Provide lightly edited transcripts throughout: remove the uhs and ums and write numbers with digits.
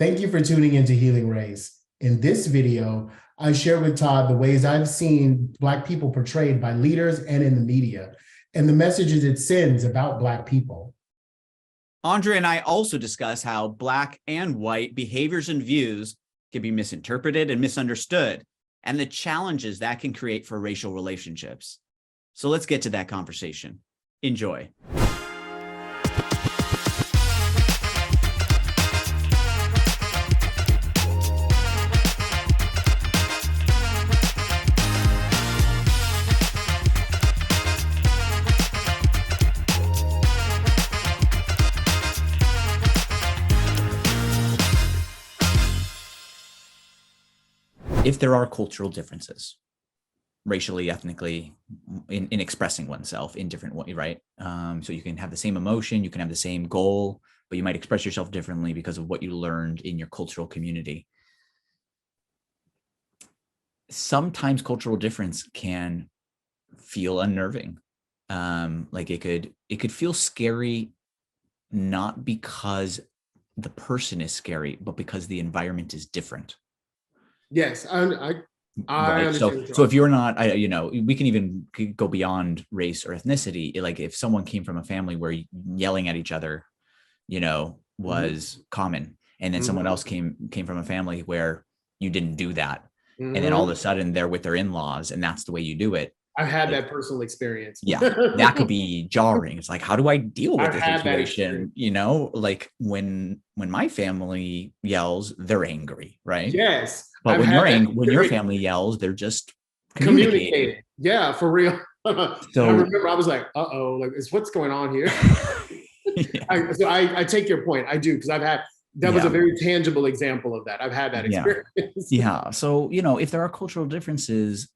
Thank you for tuning into Healing Race. In this video, I share with Todd the ways I've seen Black people portrayed by leaders and in the media, and the messages it sends about Black people. Andre and I also discuss how Black and white behaviors and views can be misinterpreted and misunderstood, and the challenges that can create for racial relationships. So let's get to that conversation. Enjoy. If there are cultural differences, racially, ethnically, in expressing oneself in different ways, right? So you can have the same emotion, you can have the same goal, but you might express yourself differently because of what you learned in your cultural community. Sometimes cultural difference can feel unnerving. Like it could feel scary, not because the person is scary, but because the environment is different. Yes, I right. understand. So if you're not, we can even go beyond race or ethnicity. Like if someone came from a family where yelling at each other, was common, and then someone else came from a family where you didn't do that, and then all of a sudden they're with their in-laws, and that's the way you do it. I've had that personal experience. Yeah, that could be jarring. It's like, how do I deal with this situation? Like when my family yells, they're angry, right? Yes. But when your family yells, they're just communicating. Yeah, for real. So I remember I was like, uh-oh, like, what's going on here? Yeah. I take your point. I do, because that was a very tangible example of that. I've had that experience. Yeah. So, if there are cultural differences,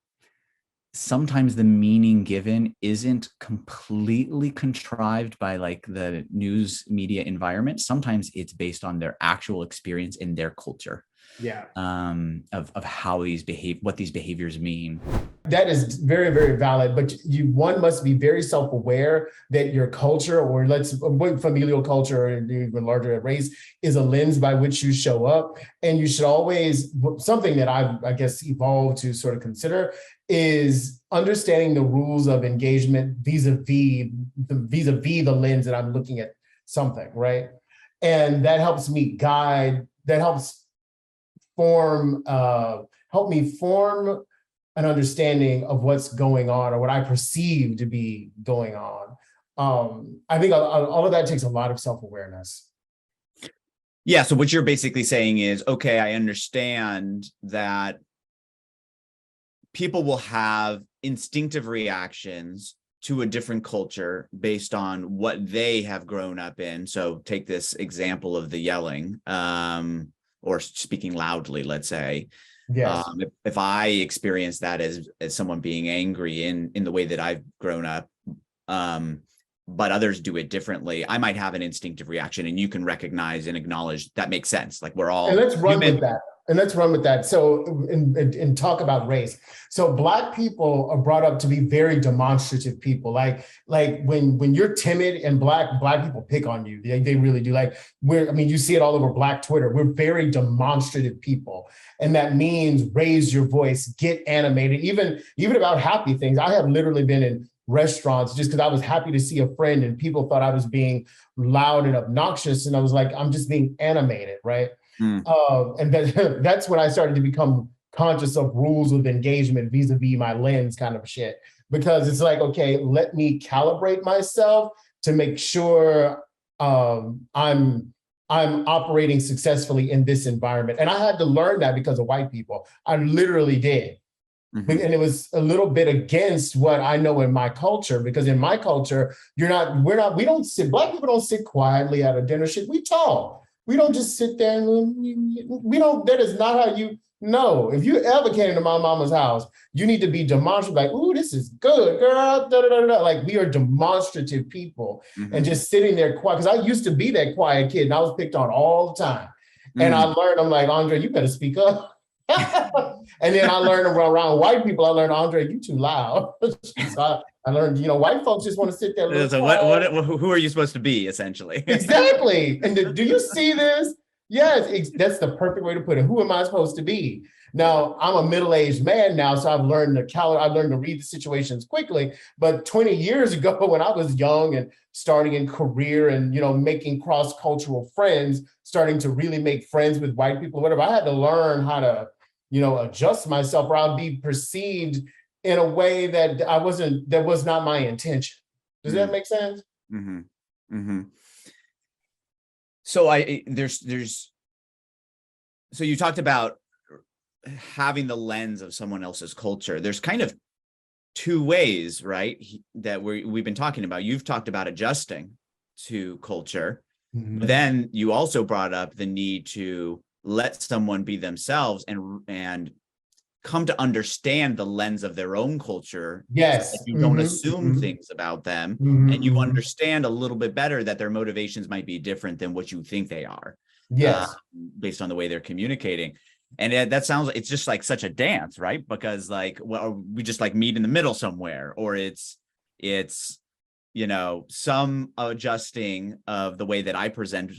sometimes the meaning given isn't completely contrived by like the news media environment. Sometimes it's based on their actual experience in their culture. Yeah. Of how what these behaviors mean. That is very, very valid, but one must be very self-aware that your culture, or familial culture, or even larger race, is a lens by which you show up. And you should always, something that I guess evolved to sort of consider is understanding the rules of engagement vis-a-vis the lens that I'm looking at something, right? And that helps me guide, that helps help me form an understanding of what's going on, or what I perceive to be going on. I think all of that takes a lot of self-awareness. Yeah, so what you're basically saying is, okay, I understand that people will have instinctive reactions to a different culture based on what they have grown up in. So take this example of the yelling, or speaking loudly, let's say. Yes. If I experience that as someone being angry in the way that I've grown up, but others do it differently, I might have an instinctive reaction, and you can recognize and acknowledge that makes sense. Like we're all let's run with that. So and talk about race. So Black people are brought up to be very demonstrative people. Like when you're timid, and Black people pick on you. They really do. Like you see it all over Black Twitter. We're very demonstrative people. And that means raise your voice, get animated, even about happy things. I have literally been in restaurants just because I was happy to see a friend, and people thought I was being loud and obnoxious. And I was like, I'm just being animated, right? And that's when I started to become conscious of rules of engagement vis-a-vis my lens kind of shit. Because it's like, okay, let me calibrate myself to make sure I'm operating successfully in this environment. And I had to learn that because of white people. I literally did. And it was a little bit against what I know in my culture, because in my culture, Black people don't sit quietly at a dinner shit. We talk. We don't just sit there and that is not how you know. If you ever came to my mama's house, you need to be demonstrative, like, ooh, this is good, girl. Da, da, da, da. Like, we are demonstrative people. And just sitting there quiet, because I used to be that quiet kid, and I was picked on all the time. And I learned, I'm like, Andre, you better speak up. And then I learned around white people, I learned, Andre, you too loud. So I learned, white folks just want to sit there. So who are you supposed to be, essentially? Exactly. And do you see this? Yes, that's the perfect way to put it. Who am I supposed to be? Now, I'm a middle-aged man now, so I've learned to read the situations quickly. But 20 years ago, when I was young and starting in career and making cross-cultural friends, starting to really make friends with white people, whatever, I had to learn how to, adjust myself, or I'd be perceived in a way that was not my intention. Does that make sense? Mm-hmm. Mm-hmm. So so you talked about having the lens of someone else's culture. There's kind of two ways, right, that we've been talking about. You've talked about adjusting to culture, but then you also brought up the need to let someone be themselves and come to understand the lens of their own culture. Yes. So that you don't assume things about them, and you understand a little bit better that their motivations might be different than what you think they are. Yes. Based on the way they're communicating. And that sounds like it's just like such a dance, right? Because like, well, we just like meet in the middle somewhere, or it's some adjusting of the way that I present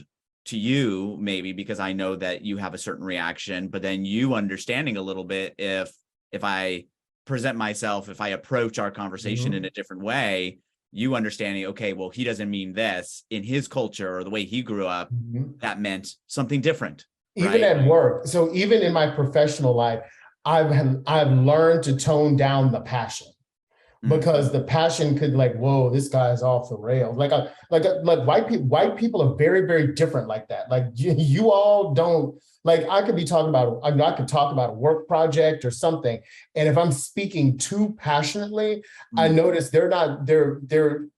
to you, maybe because I know that you have a certain reaction, but then you understanding a little bit if I present myself, if I approach our conversation in a different way, you understanding, okay, well, he doesn't mean this in his culture or the way he grew up, that meant something different. Even at work. So even in my professional life, I've learned to tone down the passion. Because the passion could whoa, this guy's off the rails. Like white people are very, very different like that. Like you all don't, I could talk about a work project or something. And if I'm speaking too passionately, I notice they're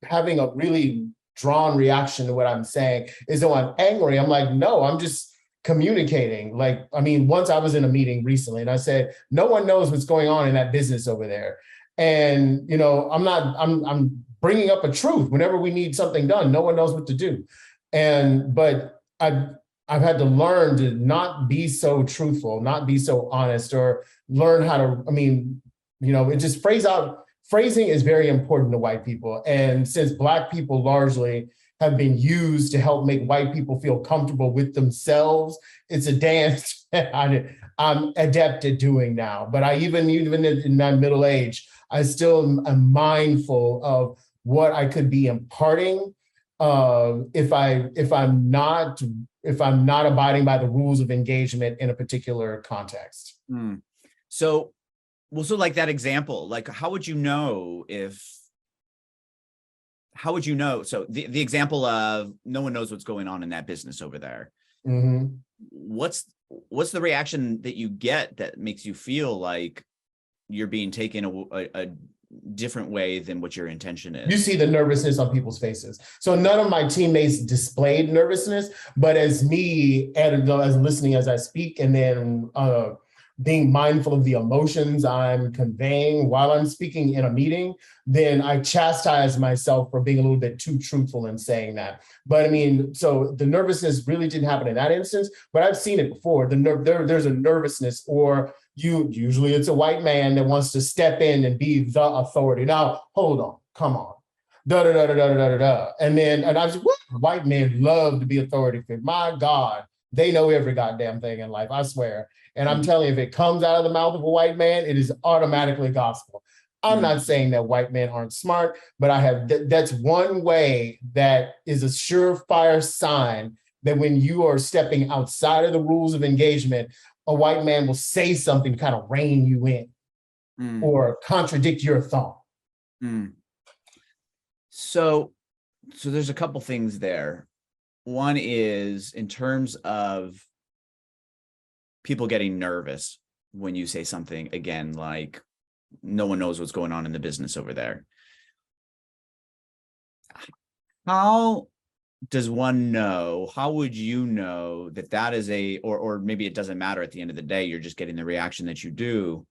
having a really drawn reaction to what I'm saying. Is though I'm angry. I'm like, no, I'm just communicating. Once I was in a meeting recently and I said, no one knows what's going on in that business over there. And, I'm bringing up a truth whenever we need something done. No one knows what to do. But I've had to learn to not be so truthful, not be so honest, or learn how to, it just phrasing is very important to white people. And since Black people largely have been used to help make white people feel comfortable with themselves, it's a dance I'm adept at doing now. But even in my middle age, I still am mindful of what I could be imparting if I'm not abiding by the rules of engagement in a particular context. So like that example, like how would you know? So the example of no one knows what's going on in that business over there. What's the reaction that you get that makes you feel like you're being taken a different way than what your intention is? You see the nervousness on people's faces. So none of my teammates displayed nervousness, but as listening as I speak, and then being mindful of the emotions I'm conveying while I'm speaking in a meeting, then I chastise myself for being a little bit too truthful in saying that. But so the nervousness really didn't happen in that instance, but I've seen it before. There's a nervousness, or usually it's a white man that wants to step in and be the authority. Now, hold on, come on. Da da da da da da da. And I was like, white men love to be authority figures. My God, they know every goddamn thing in life, I swear. And I'm telling you, if it comes out of the mouth of a white man, it is automatically gospel. I'm not saying that white men aren't smart, but that's one way that is a surefire sign that when you are stepping outside of the rules of engagement, a white man will say something to kind of rein you in or contradict your thought. So there's a couple things there. One is in terms of people getting nervous when you say something, again, like no one knows what's going on in the business over there. How does one know? How would you know that is or maybe it doesn't matter at the end of the day, you're just getting the reaction that you do,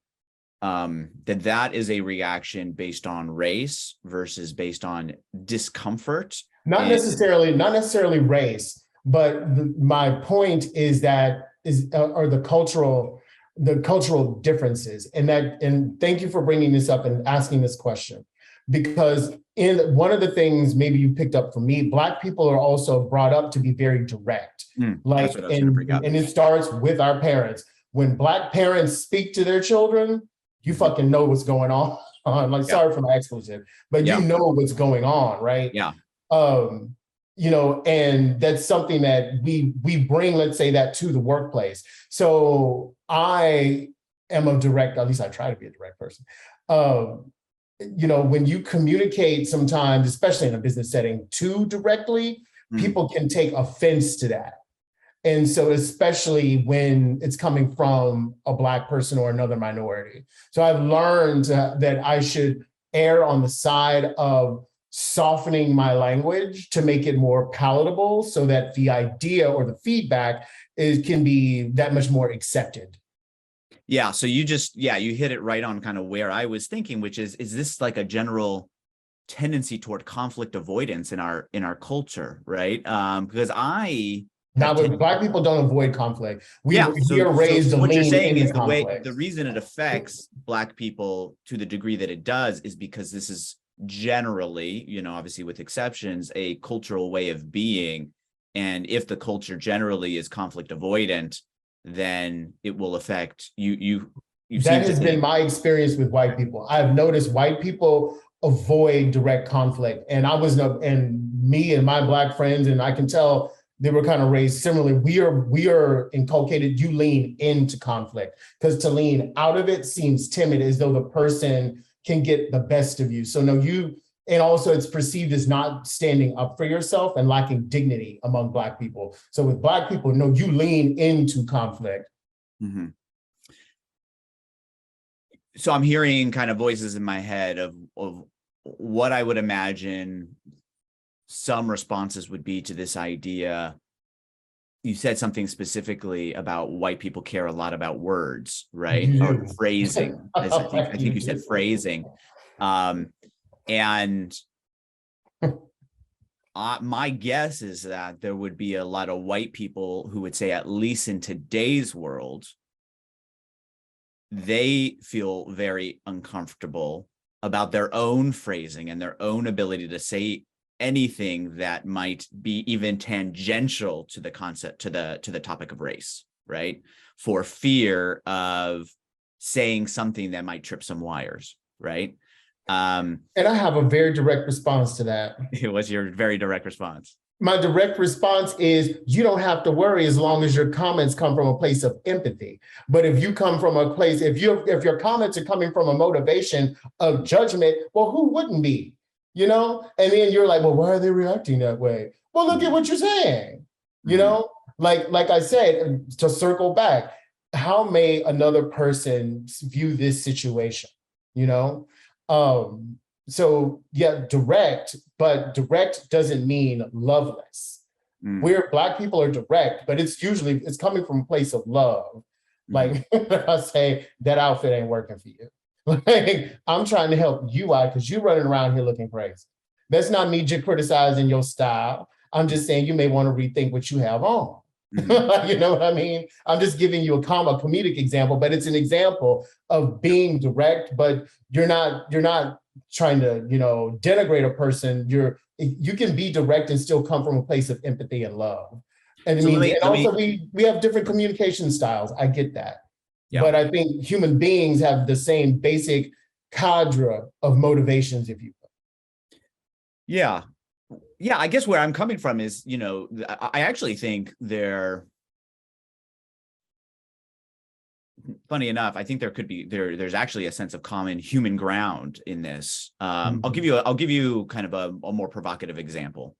that is a reaction based on race versus based on discomfort? Not necessarily race, but my point is the cultural differences, and thank you for bringing this up and asking this question, because in one of the things maybe you picked up from me, Black people are also brought up to be very direct. That's what I was going to bring up. And it starts with our parents. When Black parents speak to their children, you fucking know what's going on. Like, sorry for my expletive, but you know what's going on, right? Yeah. You know, and that's something that we bring, let's say, that to the workplace. So I am a direct, at least I try to be a direct person. You know, when you communicate sometimes, especially in a business setting, too directly, people can take offense to that. And so especially when it's coming from a Black person or another minority. So I've learned that I should err on the side of softening my language to make it more palatable so that the idea or the feedback can be that much more accepted. Yeah. So you hit it right on kind of where I was thinking, which is this like a general tendency toward conflict avoidance in our culture, right? Because Black people don't avoid conflict. We are raised to what you're lean saying into is conflict. the reason it affects Black people to the degree that it does is because this is generally, you know, obviously with exceptions, a cultural way of being. And if the culture generally is conflict avoidant, then it will affect you. That has been my experience with white people. I've noticed white people avoid direct conflict, and me and my Black friends, and I can tell they were kind of raised similarly. We are inculcated, you lean into conflict, because to lean out of it seems timid, as though the person can get the best of you. So no, and also it's perceived as not standing up for yourself and lacking dignity among Black people. So with Black people, no, you lean into conflict. Mm-hmm. So I'm hearing kind of voices in my head of what I would imagine some responses would be to this idea. You said something specifically about white people care a lot about words, right? Or phrasing. I think you said phrasing. And my guess is that there would be a lot of white people who would say, at least in today's world, they feel very uncomfortable about their own phrasing and their own ability to say anything that might be even tangential to the concept, to the topic of race, right? For fear of saying something that might trip some wires, right? And I have a very direct response to that. It was your very direct response. My direct response is, you don't have to worry as long as your comments come from a place of empathy. But if you come from a place, if your comments are coming from a motivation of judgment, well, who wouldn't be? You know, and then you're like, well, why are they reacting that way? Well, look at what you're saying. You know, like I said, to circle back, how may another person view this situation? You know, so yeah, direct, but direct doesn't mean loveless. Where Black people are direct, but it's coming from a place of love. Like I say, that outfit ain't working for you. Like, I'm trying to help you out because you're running around here looking crazy. That's not me just criticizing your style. I'm just saying you may want to rethink what you have on. You know what I mean? I'm just giving you a comedic example, but it's an example of being direct, but you're not trying to, you know, denigrate a person. You can be direct and still come from a place of empathy and love. And so we have different communication styles. I get that. Yeah. But I think human beings have the same basic cadre of motivations, if you will. Yeah. Yeah, I guess where I'm coming from is, you know, I actually think funny enough, I think there's actually a sense of common human ground in this. I'll give you kind of a more provocative example,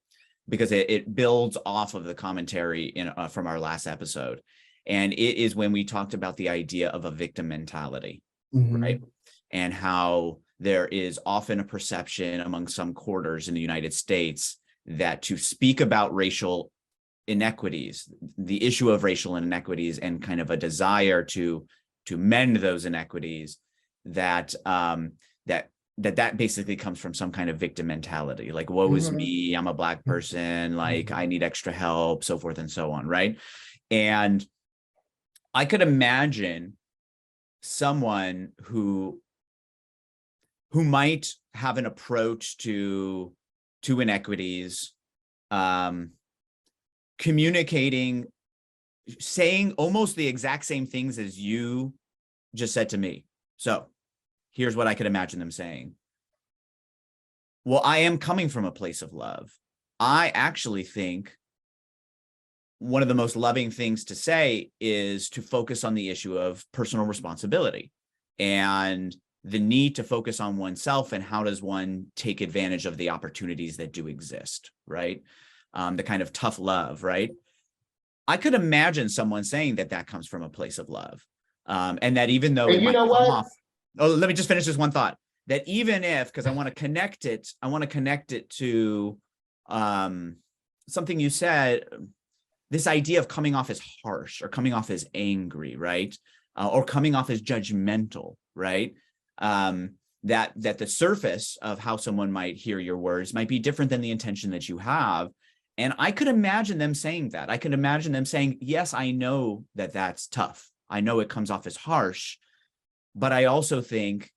because it builds off of the commentary from our last episode. And it is when we talked about the idea of a victim mentality, right? And how there is often a perception among some quarters in the United States that to speak about racial inequities, the issue of racial inequities, and kind of a desire to mend those inequities, that basically comes from some kind of victim mentality, like, woe is me, I'm a Black person, like I need extra help, so forth and so on, right? And I could imagine someone who who might have an approach to inequities, communicating, saying almost the exact same things as you just said to me. So here's what I could imagine them saying. Well, I am coming from a place of love. I actually think one of the most loving things to say is to focus on the issue of personal responsibility and the need to focus on oneself and how does one take advantage of the opportunities that do exist, right? The kind of tough love, right? I could imagine someone saying that that comes from a place of love. And that even though it might come off, oh, let me just finish this one thought, that even if, because I want to connect it to something you said, this idea of coming off as harsh or coming off as angry, right? Or coming off as judgmental, right? That the surface of how someone might hear your words might be different than the intention that you have. And I could imagine them saying that. I could imagine them saying, yes, I know that that's tough. I know it comes off as harsh, but I also think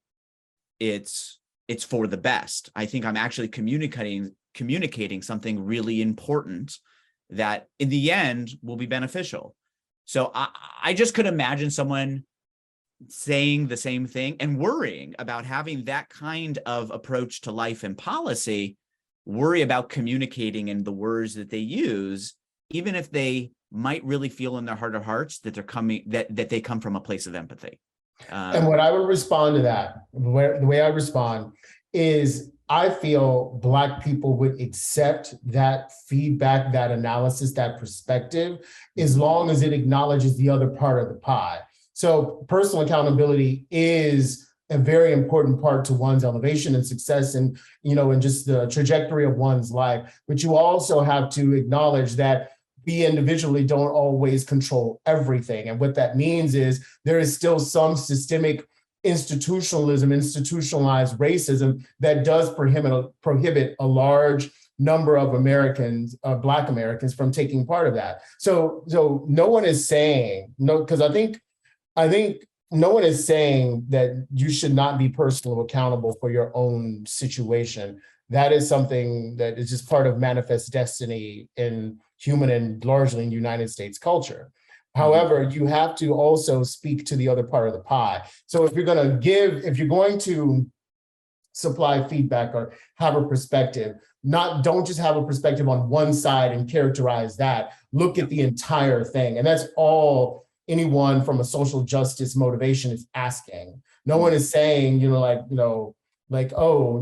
it's for the best. I think I'm actually communicating something really important that in the end will be beneficial. So I just could imagine someone saying the same thing and worrying about having that kind of approach to life and policy, worry about communicating in the words that they use, even if they might really feel in their heart of hearts that they come from a place of empathy. And what I would respond to that, the way I respond is I feel Black people would accept that feedback, that analysis, that perspective, as long as it acknowledges the other part of the pie. So personal accountability is a very important part to one's elevation and success and, and just the trajectory of one's life. But you also have to acknowledge that we individually don't always control everything. And what that means is there is still some systemic institutionalism, institutionalized racism that does prohibit a large number of Americans, Black Americans, from taking part of that. So no one is saying, because I think no one is saying that you should not be personally accountable for your own situation. That is something that is just part of manifest destiny in human and largely in United States culture. However, you have to also speak to the other part of the pie. So if you're going to supply feedback or have a perspective, don't just have a perspective on one side and characterize that. Look at the entire thing. And that's all anyone from a social justice motivation is asking. No one is saying, oh,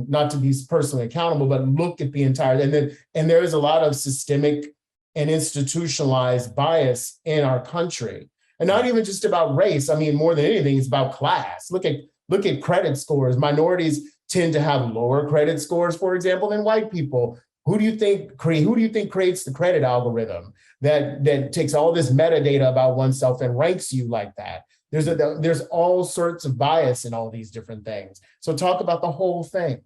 not to be personally accountable, but look at the entire, and there is a lot of systemic and institutionalized bias in our country. And not even just about race. I mean, more than anything, it's about class. Look at credit scores. Minorities tend to have lower credit scores, for example, than white people. Who do you think creates the credit algorithm that takes all this metadata about oneself and ranks you like that? There's all sorts of bias in all these different things. So talk about the whole thing.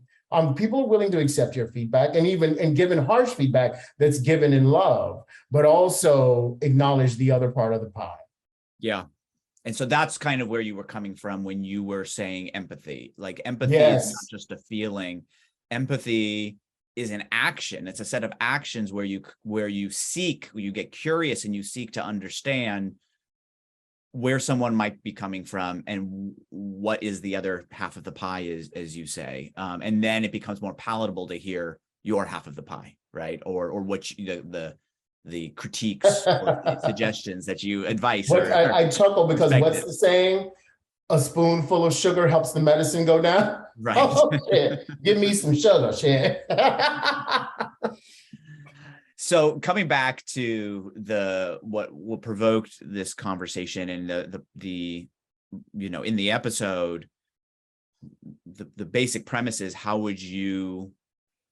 People are willing to accept your feedback and given harsh feedback that's given in love, but also acknowledge the other part of the pie. Yeah. And so that's kind of where you were coming from when you were saying empathy. Like empathy Yes. is not just a feeling. Empathy is an action. It's a set of actions where you get curious and you seek to understand where someone might be coming from and what is the other half of the pie, as you say. And then it becomes more palatable to hear your half of the pie, right? Or what the critiques or the suggestions that you advise. I chuckle because what's the saying? A spoonful of sugar helps the medicine go down. Right. Oh, shit. Give me some sugar, shit. So coming back to what provoked this conversation and the in the episode, the basic premise is, how would you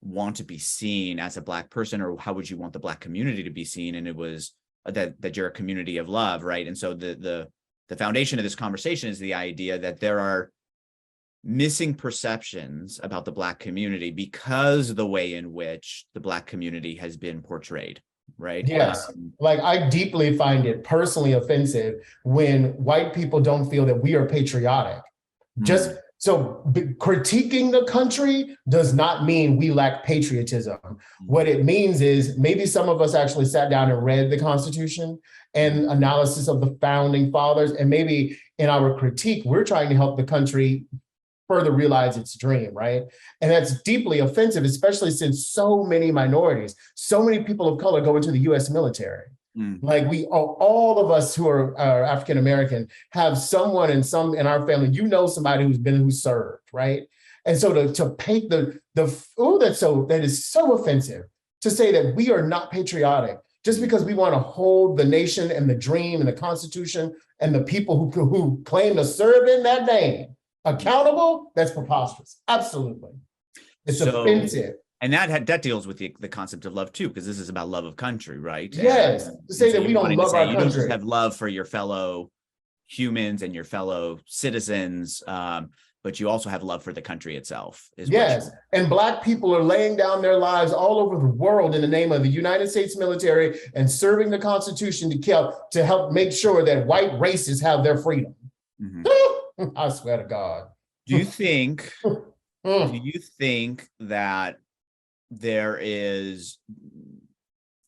want to be seen as a Black person, or how would you want the Black community to be seen? And it was that you're a community of love, right? And so the foundation of this conversation is the idea that there are missing perceptions about the Black community because of the way in which the Black community has been portrayed, right? Yes. Like, I deeply find it personally offensive when white people don't feel that we are patriotic. Just critiquing the country does not mean we lack patriotism. What it means is maybe some of us actually sat down and read the Constitution and analysis of the founding fathers, and maybe in our critique, we're trying to help the country further realize its dream, right? And that's deeply offensive, especially since so many minorities, so many people of color go into the US military. Like all of us who are African American have someone in our family, somebody who served, right? And so to paint that is so offensive to say that we are not patriotic just because we want to hold the nation and the dream and the Constitution and the people who claim to serve in that name accountable. That's preposterous. Absolutely, it's offensive. And that deals with the concept of love too, because this is about love of country, right? Yes. To say that we don't love our country. You don't just have love for your fellow humans and your fellow citizens, but you also have love for the country itself. Yes. And Black people are laying down their lives all over the world in the name of the United States military and serving the Constitution to help make sure that white races have their freedom. I swear to God. Do you think that there is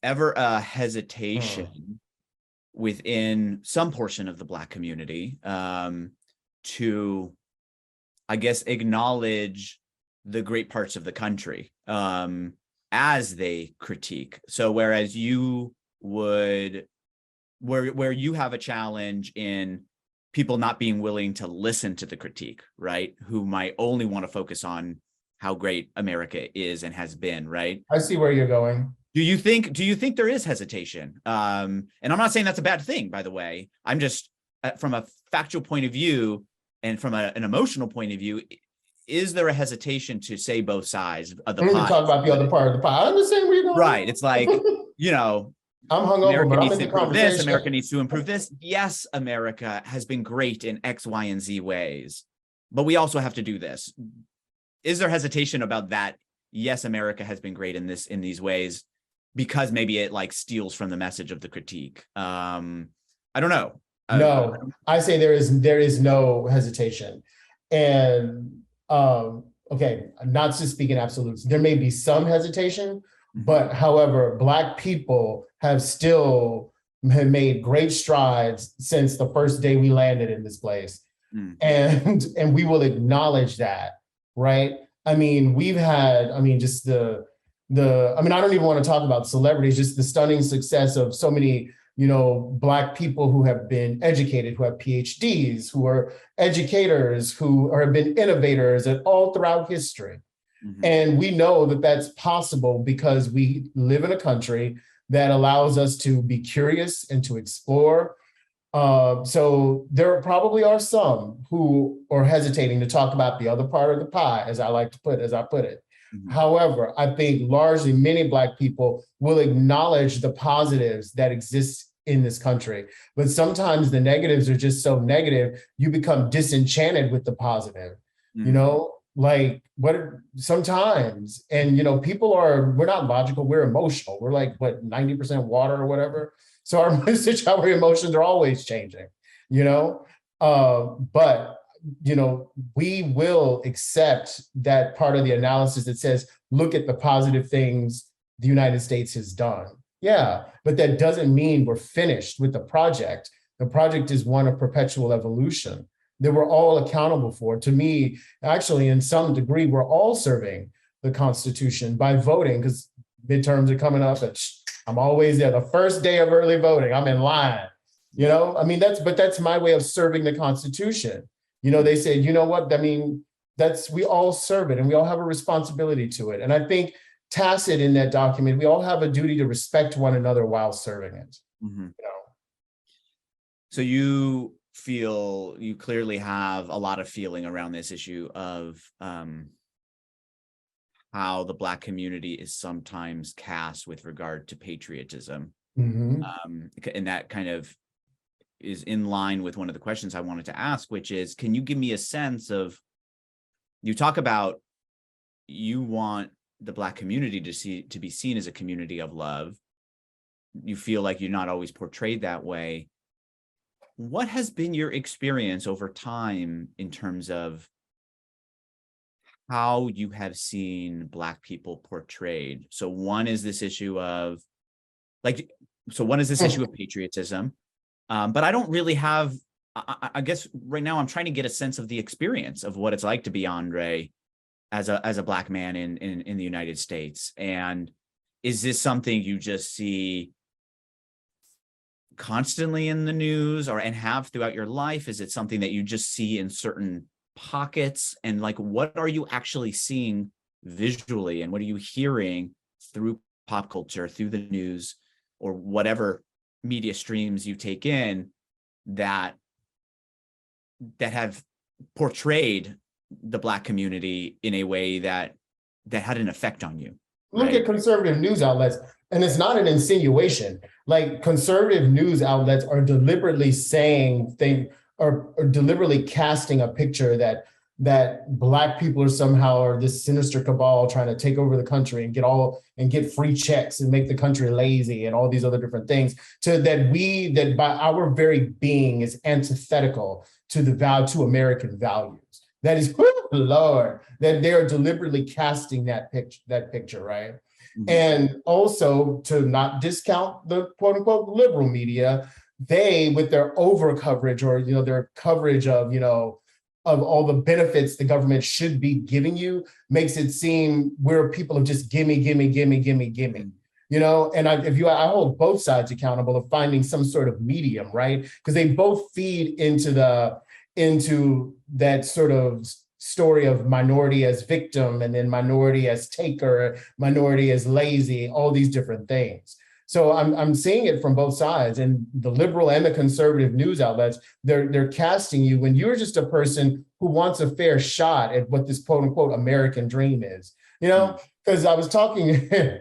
ever a hesitation within some portion of the Black community to, I guess, acknowledge the great parts of the country as they critique? So whereas you would, where you have a challenge in people not being willing to listen to the critique, right? Who might only want to focus on how great America is and has been, right? I see where you're going. Do you think there is hesitation? And I'm not saying that's a bad thing, by the way. I'm just from a factual point of view and from an emotional point of view, is there a hesitation to say both sides of the pie? Talk about the other part of the pie. I understand where you're going. Right. It's like, I'm hungover, but I'm in the conversation. America needs to improve this. Yes, America has been great in X, Y, and Z ways, but we also have to do this. Is there hesitation about that? Yes, America has been great in these ways, because maybe it like steals from the message of the critique. I don't know. No, I say there is no hesitation. And okay, not to speak in absolutes, there may be some hesitation, but however, Black people have made great strides since the first day we landed in this place. And we will acknowledge that, right? I mean, we've had, just I don't even want to talk about celebrities, just the stunning success of so many, Black people who have been educated, who have PhDs, who are educators, who have been innovators and all throughout history. And we know that that's possible because we live in a country that allows us to be curious and to explore. So there probably are some who are hesitating to talk about the other part of the pie, as I put it. However, I think largely many Black people will acknowledge the positives that exist in this country, but sometimes the negatives are just so negative, you become disenchanted with the positive, sometimes, and we're not logical, we're emotional. We're like, 90% water or whatever. So our message, our emotions are always changing, but we will accept that part of the analysis that says, look at the positive things the United States has done. Yeah, but that doesn't mean we're finished with the project. The project is one of perpetual evolution that we're all accountable for. To me, actually, in some degree, we're all serving the Constitution by voting, because midterms are coming up and I'm always there. The first day of early voting, I'm in line. That's my way of serving the Constitution. They say, we all serve it and we all have a responsibility to it. And I think tacit in that document, we all have a duty to respect one another while serving it. So you feel you clearly have a lot of feeling around this issue of how the Black community is sometimes cast with regard to patriotism. And that kind of is in line with one of the questions I wanted to ask, which is, can you give me a sense of, you talk about you want the Black community to be seen as a community of love. You feel like you're not always portrayed that way. What has been your experience over time in terms of how you have seen Black people portrayed. So one is this issue of like, so one is this issue of patriotism. But I don't really have, I guess right now I'm trying to get a sense of the experience of what it's like to be Andre as a Black man in the United States. And is this something you just see constantly in the news and have throughout your life? Is it something that you just see in certain pockets? And like, what are you actually seeing visually, and what are you hearing through pop culture, through the news, or whatever media streams you take in that have portrayed the Black community in a way that had an effect on you? Look at conservative news outlets, and it's not an insinuation. Like, conservative news outlets are deliberately saying things, or deliberately casting a picture that Black people are somehow this sinister cabal trying to take over the country and get free checks and make the country lazy and all these other different things, that by our very being is antithetical to American values. That is, Lord, that they're deliberately casting that picture, right? Mm-hmm. And also, to not discount the quote unquote liberal media, they, with their over coverage, or their coverage of of all the benefits the government should be giving you, makes it seem we're people of just gimme. And I hold both sides accountable of finding some sort of medium, right? Because they both feed into that sort of story of minority as victim, and then minority as taker, minority as lazy, all these different things. So I'm seeing it from both sides, and the liberal and the conservative news outlets, they're casting you when you're just a person who wants a fair shot at what this quote unquote American dream is. Because I was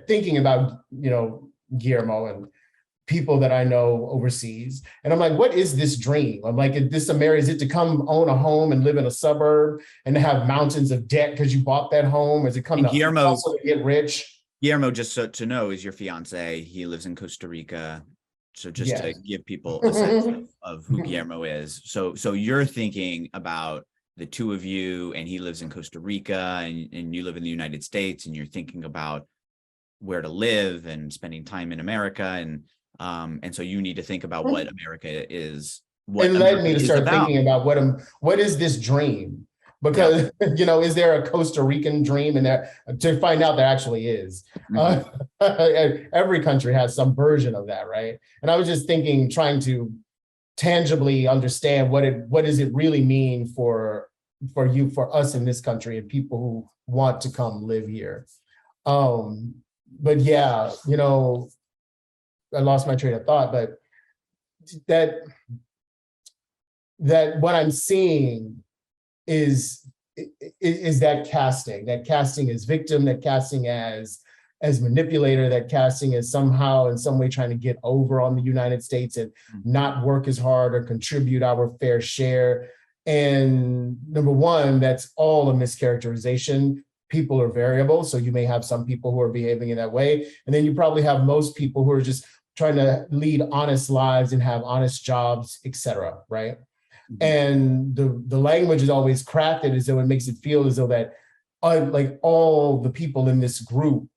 thinking about Guillermo and people that I know overseas, and I'm like, what is this dream? I'm like, is it to come own a home and live in a suburb and to have mountains of debt because you bought that home? Or is it come to also get rich? Guillermo, just so to know, is your fiance. He lives in Costa Rica. So just to give people a sense of who Guillermo is. So you're thinking about the two of you, and he lives in Costa Rica, and you live in the United States, and you're thinking about where to live and spending time in America. And so you need to think about what America is. What it led me to start thinking about what is this dream? Because, is there a Costa Rican dream? And to find out there actually is. Mm-hmm. Every country has some version of that, right? And I was just trying to tangibly understand what does it really mean for us in this country, and people who want to come live here. But yeah, I lost my train of thought, but that what I'm seeing is that casting as victim, that casting as manipulator, that casting as somehow in some way trying to get over on the United States and not work as hard or contribute our fair share. And number one, that's all a mischaracterization. People are variable, so you may have some people who are behaving in that way, and then you probably have most people who are just trying to lead honest lives and have honest jobs, etc. Right? And the language is always crafted as though it makes it feel as though that like all the people in this group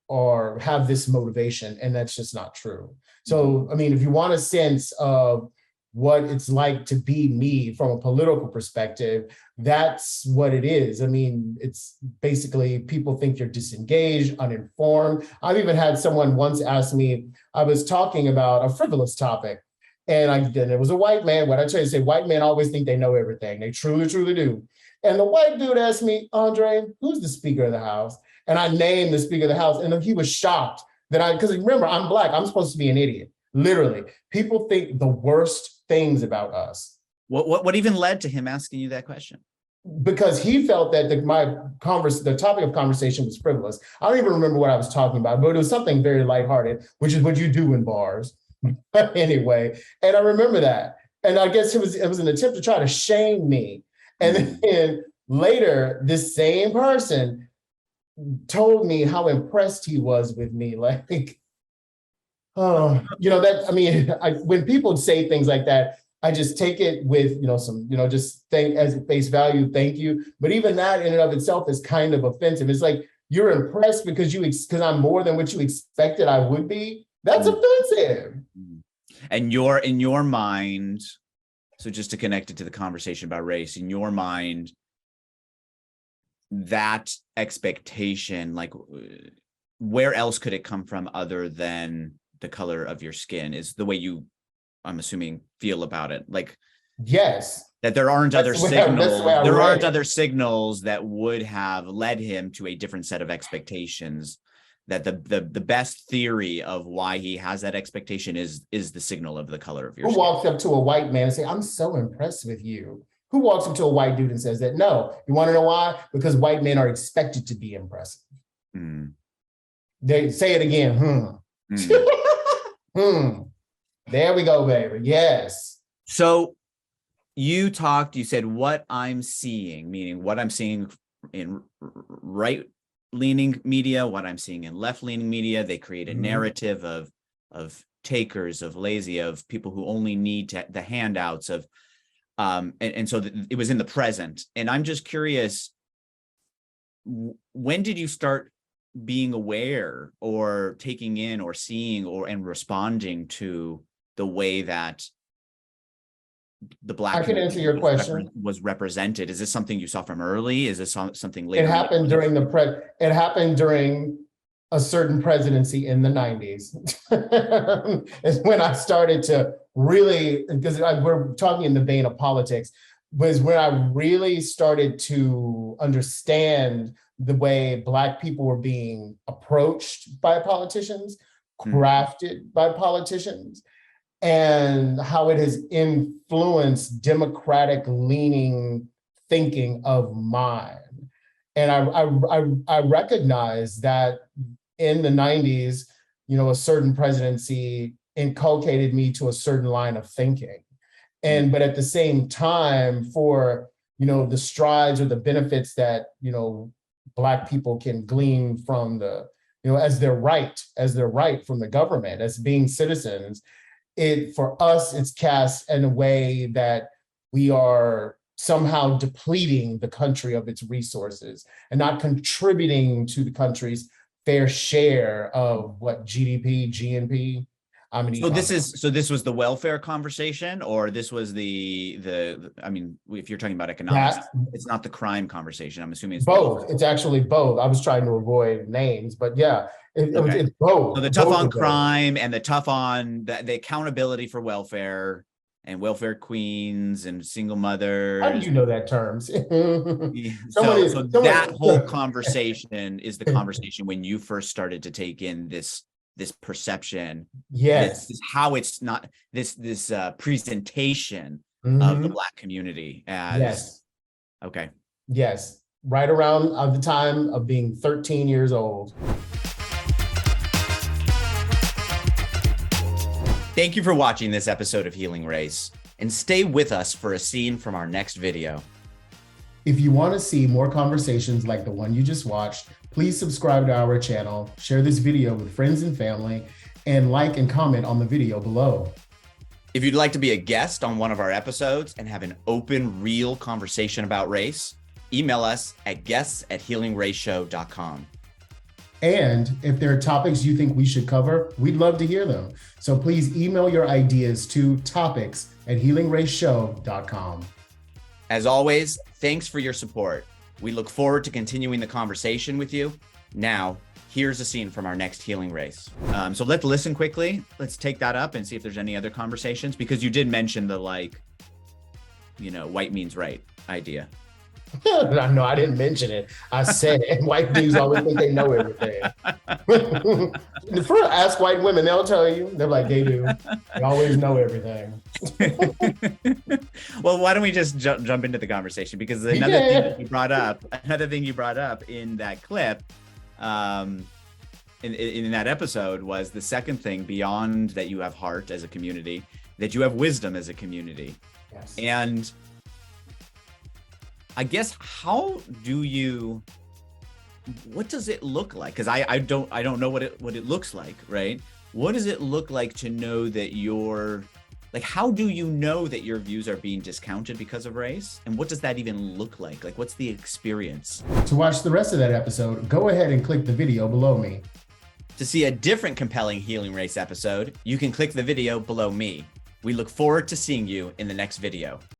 have this motivation, and that's just not true. So, I mean, if you want a sense of what it's like to be me from a political perspective, that's what it is. I mean, it's basically people think you're disengaged, uninformed. I've even had someone once ask me, I was talking about a frivolous topic, and it was a white man. What I try to say, white men always think they know everything. They truly, truly do. And the white dude asked me, Andre, who's the Speaker of the House? And I named the Speaker of the House, and he was shocked because remember, I'm Black. I'm supposed to be an idiot. Literally, people think the worst things about us. What even led to him asking you that question? Because he felt that the topic of conversation was frivolous. I don't even remember what I was talking about, but it was something very lighthearted, which is what you do in bars. Anyway, and I remember that. And I guess it was an attempt to try to shame me. And then later, this same person told me how impressed he was with me. Like, when people say things like that, I just take it with, some, just think as face value, thank you. But even that in and of itself is kind of offensive. It's like, you're impressed because I'm more than what you expected I would be. That's offensive. And you're in your mind. So just to connect it to the conversation about race, in your mind, that expectation, like where else could it come from other than the color of your skin, is the way you, I'm assuming, feel about it. Like, yes, that there aren't that's other signals. There aren't it. other signals that would have led him to a different set of expectations. That the best theory of why he has that expectation is the signal of the color of your skin. Who walks up to a white man and say, I'm so impressed with you? Who walks up to a white dude and says that? No. You want to know why? Because white men are expected to be impressive. They say it again. There we go, baby. Yes. So you said what I'm seeing, meaning what I'm seeing in right-leaning media, what I'm seeing in left-leaning media. They create a narrative of takers, of lazy, of people who only need the handouts of, and so it was in the present. And I'm just curious, when did you start being aware or taking in or seeing and responding to the way that the Black I can answer your question. Was represented? Is this something you saw from early? Is this something later? It happened during a certain presidency in the 90s. Is when I started to really, because we're talking in the vein of politics, was when I really started to understand the way Black people were being approached by politicians, crafted by politicians, and how it has influenced democratic leaning thinking of mine. And I recognize that in the 90s, a certain presidency inculcated me to a certain line of thinking. But at the same time, for the strides or the benefits that Black people can glean from as their right from the government, as being citizens, for us, it's cast in a way that we are somehow depleting the country of its resources and not contributing to the country's fair share of what GDP, GNP. So this was the welfare conversation, or this was I mean, if you're talking about economics, it's not the crime conversation. I'm assuming it's both. It's actually both. I was trying to avoid names, but yeah, it's both. So the tough on crime and the tough on the accountability for welfare and welfare queens and single mothers. How do you know that terms? So that whole conversation is the conversation when you first started to take in this perception. Yes. This how it's not this presentation of the Black community as. Yes. Okay. Yes. Right around the time of being 13 years old. Thank you for watching this episode of Healing Race, and stay with us for a scene from our next video. If you want to see more conversations like the one you just watched, please subscribe to our channel, share this video with friends and family, and like and comment on the video below. If you'd like to be a guest on one of our episodes and have an open, real conversation about race, email us at guests@healingraceshow.com. And if there are topics you think we should cover, we'd love to hear them. So please email your ideas to topics@healingraceshow.com. As always, thanks for your support. We look forward to continuing the conversation with you. Now, here's a scene from our next Healing Race. So let's listen quickly. Let's take that up and see if there's any other conversations, because you did mention the white means right idea. No, I didn't mention it. I said it. White dudes always think they know everything. First, ask white women, they'll tell you. They're like, they do. They always know everything. Well, why don't we just jump into the conversation? Because another thing you brought up in that clip, in that episode, was the second thing, beyond that you have heart as a community, that you have wisdom as a community. Yes. And I guess, what does it look like? Because I don't know what it looks like, right? What does it look like to know that you're Like, how do you know that your views are being discounted because of race? And what does that even look like? Like, what's the experience? To watch the rest of that episode, go ahead and click the video below me. To see a different compelling Healing Race episode, you can click the video below me. We look forward to seeing you in the next video.